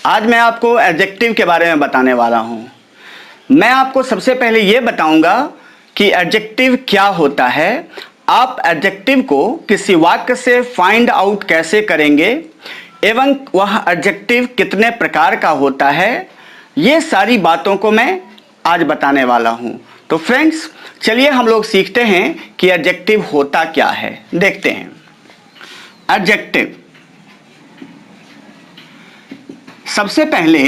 आज मैं आपको एडजेक्टिव के बारे में बताने वाला हूं। मैं आपको सबसे पहले ये बताऊंगा कि एडजेक्टिव क्या होता है, आप एडजेक्टिव को किसी वाक्य से फाइंड आउट कैसे करेंगे एवं वह एडजेक्टिव कितने प्रकार का होता है, ये सारी बातों को मैं आज बताने वाला हूं। तो फ्रेंड्स, चलिए हम लोग सीखते हैं कि एडजेक्टिव होता क्या है। देखते हैं एडजेक्टिव। सबसे पहले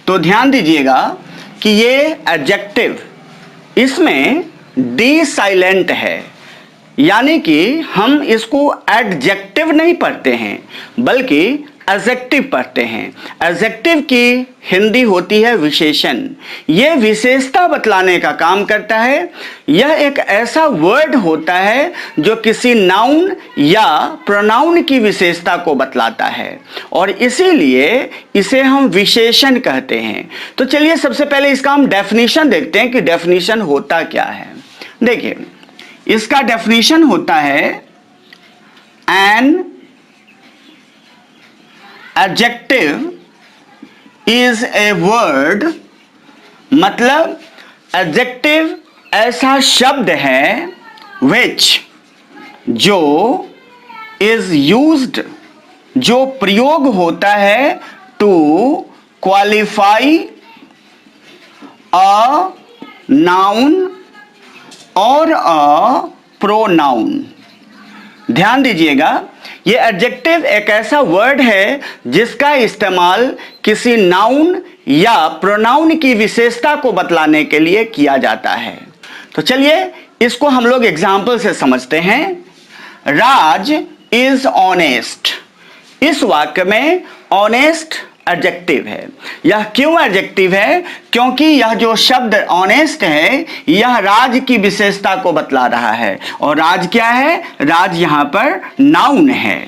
तो ध्यान दीजिएगा कि ये एडजेक्टिव, इसमें डी साइलेंट है, यानी कि हम इसको एडजेक्टिव नहीं पढ़ते हैं बल्कि एडजेक्टिव पढ़ते हैं। एडजेक्टिव की हिंदी होती है विशेषण। यह विशेषता बतलाने का काम करता है। यह एक ऐसा वर्ड होता है जो किसी नाउन या प्रोनाउन की विशेषता को बतलाता है और इसीलिए इसे हम विशेषण कहते हैं। तो चलिए सबसे पहले इसका हम डेफिनेशन देखते हैं कि डेफिनेशन होता क्या है। देखिए, इसका डेफिनेशन होता है an adjective is a word, मतलब एडजेक्टिव ऐसा शब्द है विच, जो इज यूज्ड, जो प्रयोग होता है टू क्वालिफाई अ नाउन और अ प्रोनाउन। ध्यान दीजिएगा, ये एडजेक्टिव एक ऐसा वर्ड है जिसका इस्तेमाल किसी नाउन या प्रोनाउन की विशेषता को बतलाने के लिए किया जाता है। तो चलिए इसको हम लोग एग्जाम्पल से समझते हैं। राज इज ऑनेस्ट। इस वाक्य में ऑनेस्ट एडजेक्टिव है। यह क्यों एडजेक्टिव है? क्योंकि यह जो शब्द ऑनेस्ट है यह राज की विशेषता को बतला रहा है और राज क्या है? राज यहां पर नाउन है।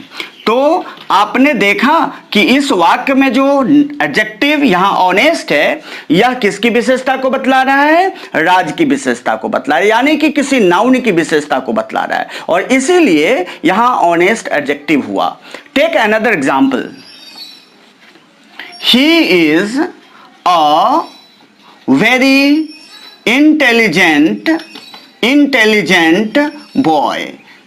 तो आपने देखा कि इस वाक्य में जो एडजेक्टिव यहां ऑनेस्ट है यह किसकी विशेषता को बतला रहा है? राज की विशेषता को बतला रहा है, यानी कि किसी नाउन की विशेषता को बतला रहा है और इसीलिए यहां ऑनेस्ट एडजेक्टिव हुआ। Take another example. He is a very intelligent boy।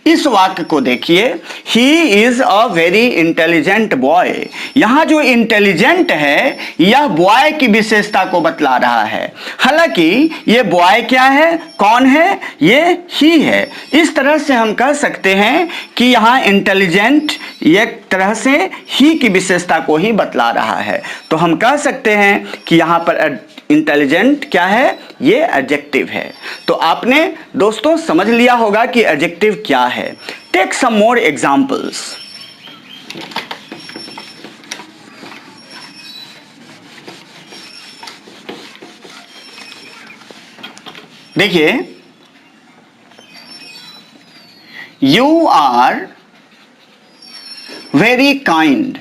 इस वाक्य को देखिए, he is a very intelligent boy। यहां जो इंटेलिजेंट है यह बॉय की विशेषता को बतला रहा है। हालांकि ये बॉय क्या है, कौन है? ये ही है। इस तरह से हम कह सकते हैं कि यहां इंटेलिजेंट एक तरह से ही की विशेषता को ही बतला रहा है। तो हम कह सकते हैं कि यहां पर इंटेलिजेंट क्या है? ये एडजेक्टिव है। तो आपने दोस्तों समझ लिया होगा कि एडजेक्टिव क्या है। Take some more examples. देखिए, यू आर वेरी काइंड।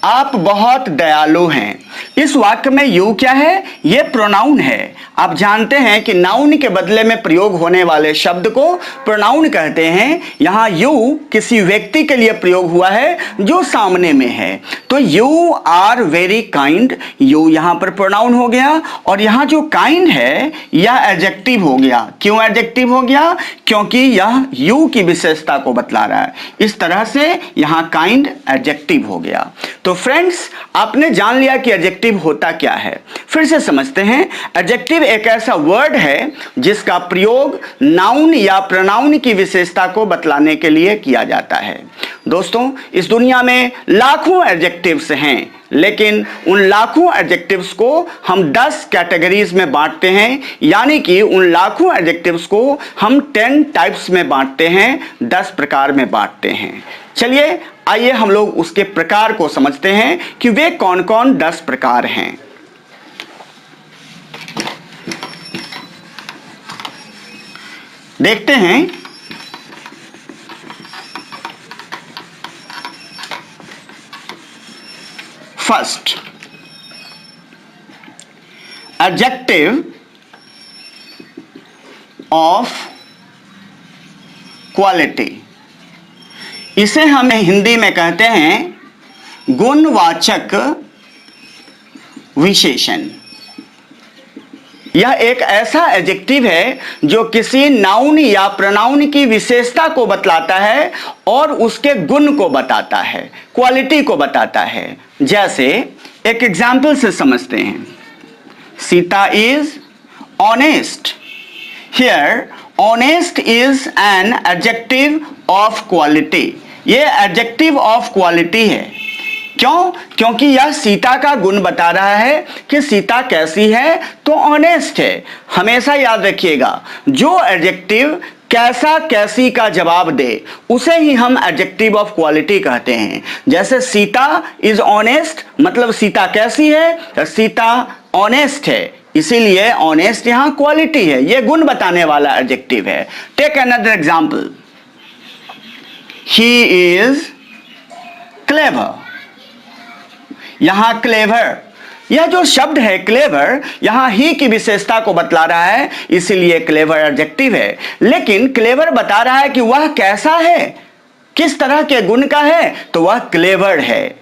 आप बहुत दयालु हैं। इस वाक्य में यू क्या है? ये प्रोनाउन है। आप जानते हैं कि नाउन के बदले में प्रयोग होने वाले शब्द को प्रोनाउन कहते हैं। यहां यू किसी व्यक्ति के लिए प्रयोग हुआ है जो सामने में है। तो you are very kind, you यहां पर प्रोनाउन हो गया और यहां जो काइंड है यह एडजेक्टिव हो गया। क्यों एडजेक्टिव हो गया? क्योंकि यह यू की विशेषता को बतला रहा है। इस तरह से यहां काइंड एडजेक्टिव हो गया। तो फ्रेंड्स, आपने जान लिया कि एडजेक्टिव होता क्या है। फिर से समझते हैं। एडजेक्टिव एक ऐसा वर्ड है जिसका प्रयोग नाउन या प्रोनाउन की विशेषता को बतलाने के लिए किया जाता है। दोस्तों, इस दुनिया में लाखों एडजेक्टिव्स हैं, लेकिन उन लाखों एडजेक्टिव्स को हम 10 कैटेगरीज में बांटते हैं, यानी कि उन लाखों एडजेक्टिव्स को हम 10 टाइप्स में बांटते हैं, 10 प्रकार में बांटते हैं। चलिए आइए हम लोग उसके प्रकार को समझते हैं कि वे कौन कौन 10 प्रकार हैं। देखते हैं। First, adjective of quality. इसे हम हिंदी में कहते हैं गुणवाचक विशेषण। यह एक ऐसा एडजेक्टिव है जो किसी नाउन या प्रोनाउन की विशेषता को बतलाता है और उसके गुण को बताता है, क्वालिटी को बताता है। जैसे एक एग्जाम्पल से समझते हैं, Sita is honest. Here honest is an adjective of quality. ये एडजेक्टिव ऑफ क्वालिटी है। क्यों? क्योंकि यह सीता का गुण बता रहा है कि सीता कैसी है, तो ऑनेस्ट है। हमेशा याद रखिएगा, जो एडजेक्टिव कैसा कैसी का जवाब दे उसे ही हम एडजेक्टिव ऑफ क्वालिटी कहते हैं। जैसे सीता इज ऑनेस्ट, मतलब सीता कैसी है? सीता ऑनेस्ट है, इसीलिए ऑनेस्ट यहां क्वालिटी है, यह गुण बताने वाला एडजेक्टिव है। Take another example, he is clever. यहां क्लेवर, यह जो शब्द है क्लेवर, यहां ही की विशेषता को बतला रहा है, इसीलिए क्लेवर एडजेक्टिव है। लेकिन क्लेवर बता रहा है कि वह कैसा है, किस तरह के गुण का है, तो वह क्लेवर है।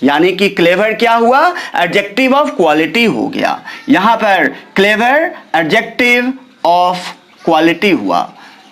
यानी कि क्लेवर क्या हुआ? एडजेक्टिव ऑफ क्वालिटी हो गया। यहां पर क्लेवर एडजेक्टिव ऑफ क्वालिटी हुआ।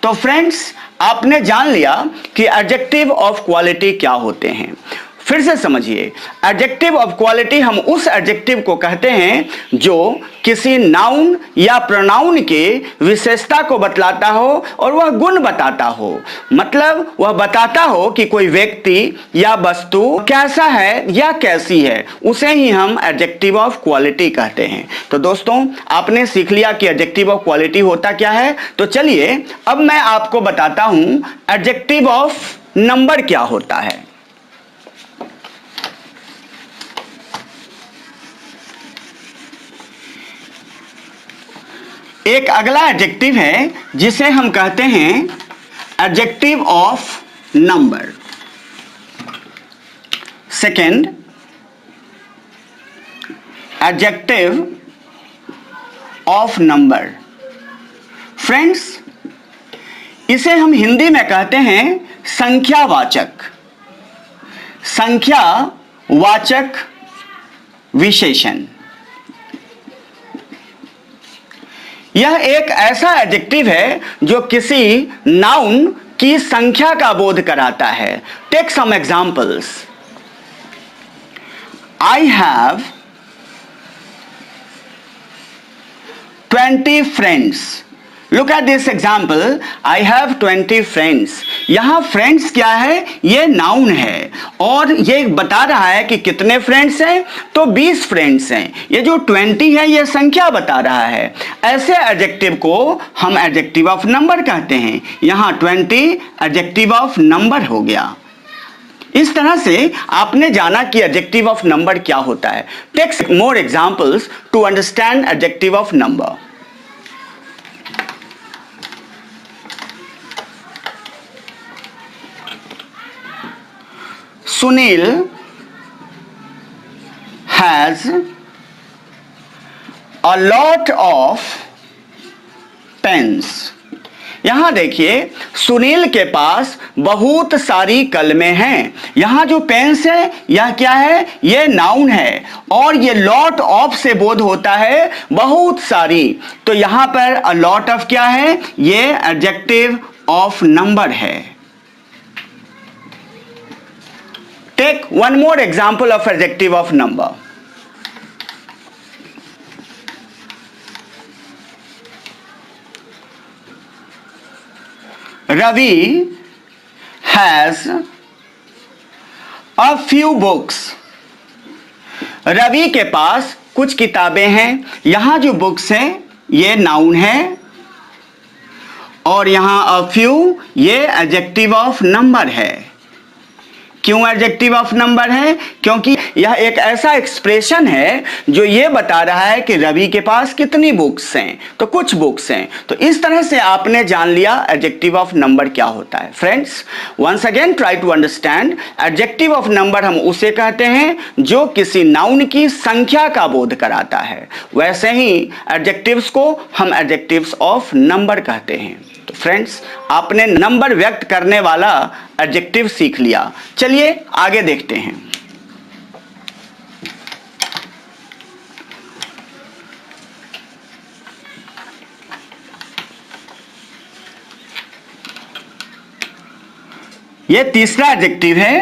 तो फ्रेंड्स, आपने जान लिया कि एडजेक्टिव ऑफ क्वालिटी क्या होते हैं। फिर से समझिए, एडजेक्टिव ऑफ क्वालिटी हम उस एडजेक्टिव को कहते हैं जो किसी नाउन या प्रोनाउन के विशेषता को बतलाता हो और वह गुण बताता हो। मतलब वह बताता हो कि कोई व्यक्ति या वस्तु कैसा है या कैसी है, उसे ही हम एडजेक्टिव ऑफ क्वालिटी कहते हैं। तो दोस्तों, आपने सीख लिया कि एडजेक्टिव ऑफ क्वालिटी होता क्या है। तो चलिए अब मैं आपको बताता हूं एडजेक्टिव ऑफ नंबर क्या होता है। एक अगला एडजेक्टिव है जिसे हम कहते हैं adjective of number. Second, adjective of number. Friends, इसे हम हिंदी में कहते हैं संख्यावाचक, संख्यावाचक विशेषण। यह एक ऐसा एडजेक्टिव है जो किसी नाउन की संख्या का बोध कराता है। Take some examples, I have 20 friends. Look at this example, I have 20 friends. यहां फ्रेंड्स क्या है? ये नाउन है और ये बता रहा है कि कितने फ्रेंड्स हैं, तो 20 फ्रेंड्स हैं। ये जो 20 है ये संख्या बता रहा है। ऐसे एडजेक्टिव को हम एडजेक्टिव ऑफ नंबर कहते हैं। यहां 20 एडजेक्टिव ऑफ नंबर हो गया। इस तरह से आपने जाना कि एडजेक्टिव ऑफ नंबर क्या होता है। Take more examples to understand adjective of number. Sunil has a lot of pens. यहां देखिए, सुनील के पास बहुत सारी कलमें हैं। यहां जो पेन्स है यह क्या है? ये नाउन है और ये लॉट ऑफ से बोध होता है बहुत सारी। तो यहां पर अ लॉट ऑफ क्या है? ये एडजेक्टिव ऑफ नंबर है। Take one more example of adjective of number. Ravi has a few books. Ravi के पास कुछ किताबें हैं। यहां जो बुक्स हैं ये नाउन है और यहां a few ये एडजेक्टिव ऑफ नंबर है। क्यों एडजेक्टिव ऑफ नंबर है? क्योंकि यह एक ऐसा एक्सप्रेशन है जो ये बता रहा है कि रवि के पास कितनी बुक्स हैं, तो कुछ बुक्स हैं। तो इस तरह से आपने जान लिया एडजेक्टिव ऑफ नंबर क्या होता है। Friends, once again try to understand, adjective of number हम उसे कहते हैं जो किसी नाउन की संख्या का बोध कराता है। वैसे ही एडजेक्टिव्स को हम एडजेक्टिव्स ऑफ नंबर कहते हैं। तो फ्रेंड्स, आपने नंबर व्यक्त करने वाला एडजेक्टिव सीख लिया। चलिए आगे देखते हैं। ये तीसरा एडजेक्टिव है,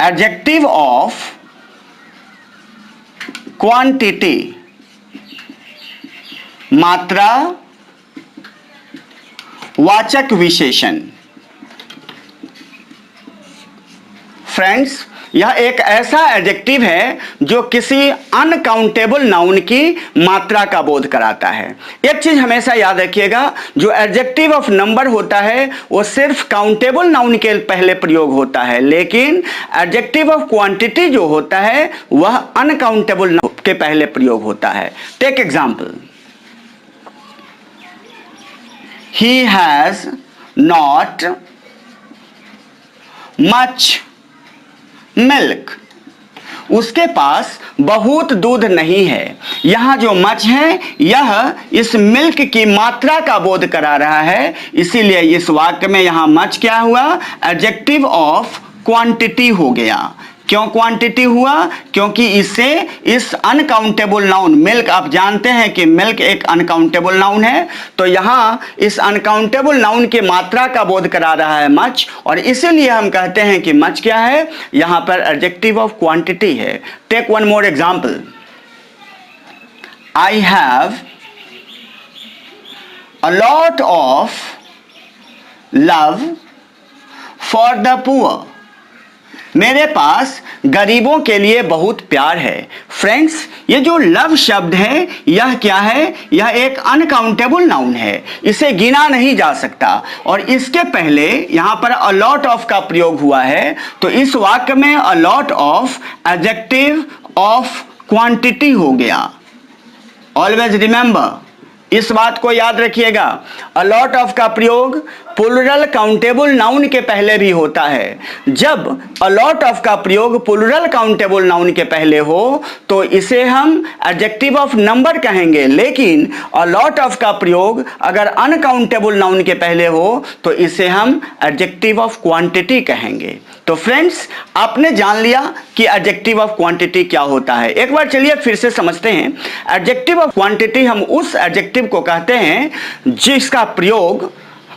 एडजेक्टिव ऑफ क्वांटिटी, मात्रा वाचक विशेषण। फ्रेंड्स, यह एक ऐसा एडजेक्टिव है जो किसी अनकाउंटेबल नाउन की मात्रा का बोध कराता है। एक चीज हमेशा याद रखिएगा, जो एडजेक्टिव ऑफ नंबर होता है वो सिर्फ काउंटेबल नाउन के पहले प्रयोग होता है, लेकिन एडजेक्टिव ऑफ क्वांटिटी जो होता है वह अनकाउंटेबल नाउन के पहले प्रयोग होता है। Take example, he has not much milk, उसके पास बहुत दूध नहीं है। यहां जो मच है यह इस मिल्क की मात्रा का बोध करा रहा है, इसीलिए इस वाक्य में यहां मच क्या हुआ, एडजेक्टिव ऑफ क्वांटिटी हो गया। क्यों क्वांटिटी हुआ, क्योंकि इससे इस अनकाउंटेबल नाउन मिल्क, आप जानते हैं कि मिल्क एक अनकाउंटेबल नाउन है, तो यहां इस अनकाउंटेबल नाउन की मात्रा का बोध करा रहा है मच, और इसीलिए हम कहते हैं कि मच क्या है, यहां पर एडजेक्टिव ऑफ क्वांटिटी है। Take one more example, I have a lot of love for the poor, मेरे पास गरीबों के लिए बहुत प्यार है। फ्रेंड्स, ये जो लव शब्द है यह क्या है, यह एक अनकाउंटेबल नाउन है, इसे गिना नहीं जा सकता, और इसके पहले यहां पर अ लॉट ऑफ का प्रयोग हुआ है, तो इस वाक्य में अ lot of adjective of quantity हो गया। ऑलवेज रिमेंबर, इस बात को याद रखिएगा, अ लॉट ऑफ का प्रयोग प्लूरल काउंटेबल नाउन के पहले भी होता है। जब अ लॉट ऑफ का प्रयोग प्लूरल काउंटेबल नाउन के पहले हो तो इसे हम एडजेक्टिव ऑफ नंबर कहेंगे, लेकिन अ लॉट ऑफ का प्रयोग अगर अनकाउंटेबल नाउन के पहले हो तो इसे हम एडजेक्टिव ऑफ क्वांटिटी कहेंगे। तो फ्रेंड्स, आपने जान लिया कि एडजेक्टिव ऑफ क्वांटिटी क्या होता है। एक बार चलिए फिर से समझते हैं। एडजेक्टिव ऑफ क्वांटिटी हम उस एडजेक्टिव को कहते हैं जिसका प्रयोग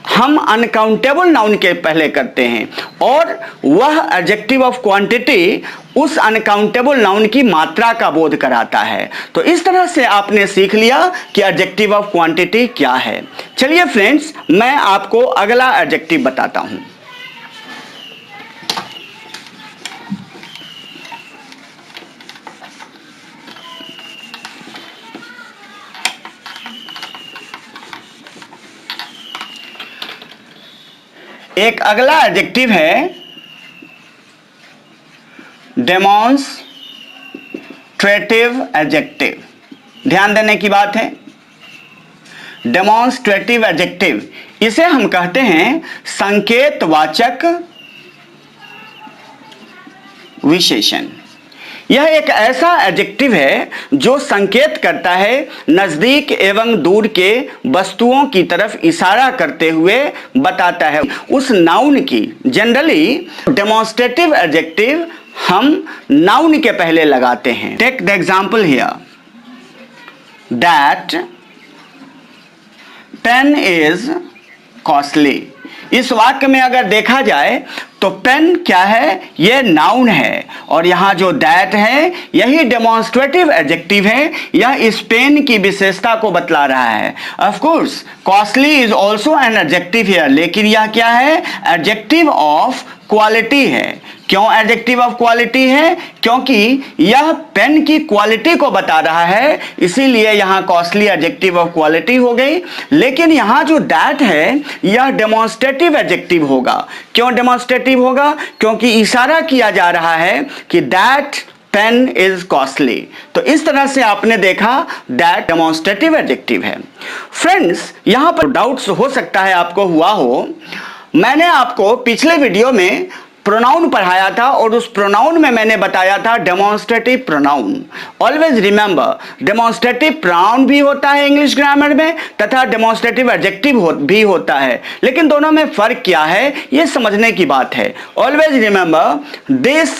हम अनकाउंटेबल नाउन के पहले करते हैं, और वह एडजेक्टिव ऑफ क्वांटिटी उस अनकाउंटेबल नाउन की मात्रा का बोध कराता है। तो इस तरह से आपने सीख लिया कि एडजेक्टिव ऑफ क्वांटिटी क्या है। चलिए फ्रेंड्स, मैं आपको अगला एडजेक्टिव बताता हूं। एक अगला एडजेक्टिव है डेमोन्स्ट्रेटिव एडजेक्टिव। ध्यान देने की बात है, डेमोन्स्ट्रेटिव एडजेक्टिव, इसे हम कहते हैं संकेतवाचक विशेषण। यह एक ऐसा एडजेक्टिव है जो संकेत करता है नजदीक एवं दूर के वस्तुओं की तरफ इशारा करते हुए बताता है उस नाउन की। जनरली डेमोन्स्ट्रेटिव एडजेक्टिव हम नाउन के पहले लगाते हैं। Take the example here, that pen is costly. इस वाक्य में अगर देखा जाए तो पेन क्या है, यह नाउन है, और यहां जो दैट है यही डेमोन्स्ट्रेटिव एडजेक्टिव है। यह इस पेन की विशेषता को बतला रहा है। Of course costly is also an adjective here, लेकिन यह क्या है, एडजेक्टिव ऑफ क्वालिटी है। क्यों एडजेक्टिव ऑफ क्वालिटी है, क्योंकि यह पेन की क्वालिटी को बता रहा है, इसीलिए यहां कॉस्टली एडजेक्टिव ऑफ क्वालिटी हो गई। लेकिन यहां जो दैट है यह डेमोन्स्ट्रेटिव एडजेक्टिव होगा। क्यों डेमोन्स्ट्रेटिव होगा, क्योंकि इशारा किया जा रहा है कि दैट पेन इज कॉस्टली। तो इस तरह से आपने देखा दैट डेमोन्स्ट्रेटिव एडजेक्टिव है। फ्रेंड्स, यहां पर डाउट्स हो सकता है आपको हुआ हो। मैंने आपको पिछले वीडियो में प्रोनाउन पढ़ाया था और उस प्रोनाउन में मैंने बताया था demonstrative pronoun. Always remember, demonstrative pronoun भी होता है इंग्लिश ग्रामर में तथा डेमोन्स्ट्रेटिव एडजेक्टिव भी होता है, लेकिन दोनों में फर्क क्या है ये समझने की बात है। Always remember this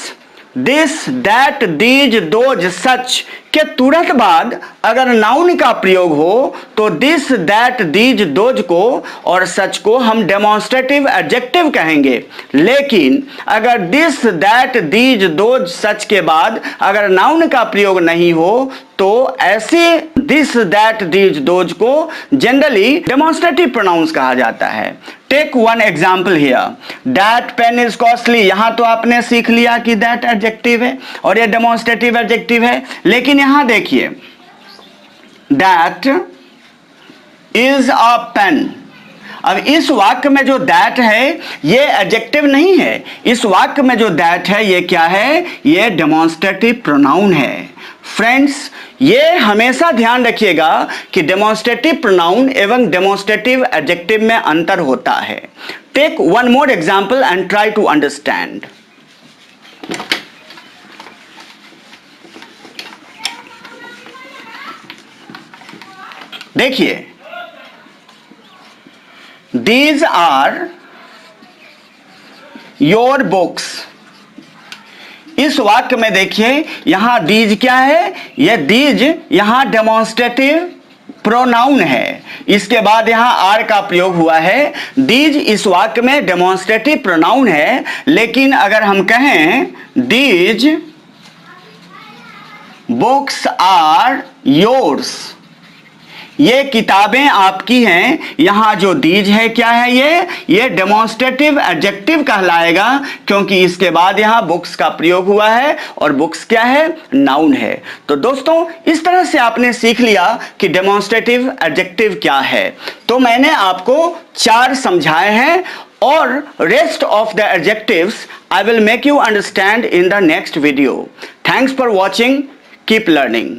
this that these those such के तुरंत बाद अगर नाउन का प्रयोग हो तो दिस दैट दीज दोज को और सच को हम डेमोन्स्ट्रेटिव एडजेक्टिव कहेंगे। लेकिन अगर this that these those such के बाद अगर नाउन का प्रयोग नहीं हो तो ऐसे दिस दैट दीज दोज को जनरली डेमोन्स्ट्रेटिव प्रोनाउंस कहा जाता है। Take one example here, that pen is costly. यहां तो आपने सीख लिया कि दैट एडजेक्टिव है और ये डेमोन्स्ट्रेटिव एडजेक्टिव है, लेकिन यहां देखिए दैट इज अ पेन। अब इस वाक्य में जो दैट है ये एडजेक्टिव नहीं है, इस वाक्य में जो दैट है ये क्या है, ये डेमोन्स्ट्रेटिव प्रोनाउन है। फ्रेंड्स, ये हमेशा ध्यान रखिएगा कि डेमोन्स्ट्रेटिव प्रोनाउन एवं डेमोन्स्ट्रेटिव एडजेक्टिव में अंतर होता है। Take one more example and try to understand. देखिए, these are your books। इस वाक्य में देखिए यहां दीज क्या है, यह दीज यहां डेमोन्स्ट्रेटिव प्रोनाउन है, इसके बाद यहां आर का प्रयोग हुआ है। दीज इस वाक्य में डेमोन्स्ट्रेटिव प्रोनाउन है, लेकिन अगर हम कहें दीज बुक्स आर योर्स, ये किताबें आपकी हैं, यहां जो दीज है क्या है, ये डेमोन्स्ट्रेटिव एडजेक्टिव कहलाएगा क्योंकि इसके बाद यहां बुक्स का प्रयोग हुआ है और बुक्स क्या है, नाउन है। तो दोस्तों, इस तरह से आपने सीख लिया कि डेमोन्स्ट्रेटिव एडजेक्टिव क्या है। तो मैंने आपको 4 समझाए हैं और rest of the adjectives I will make you understand in the next video. Thanks for watching, keep learning.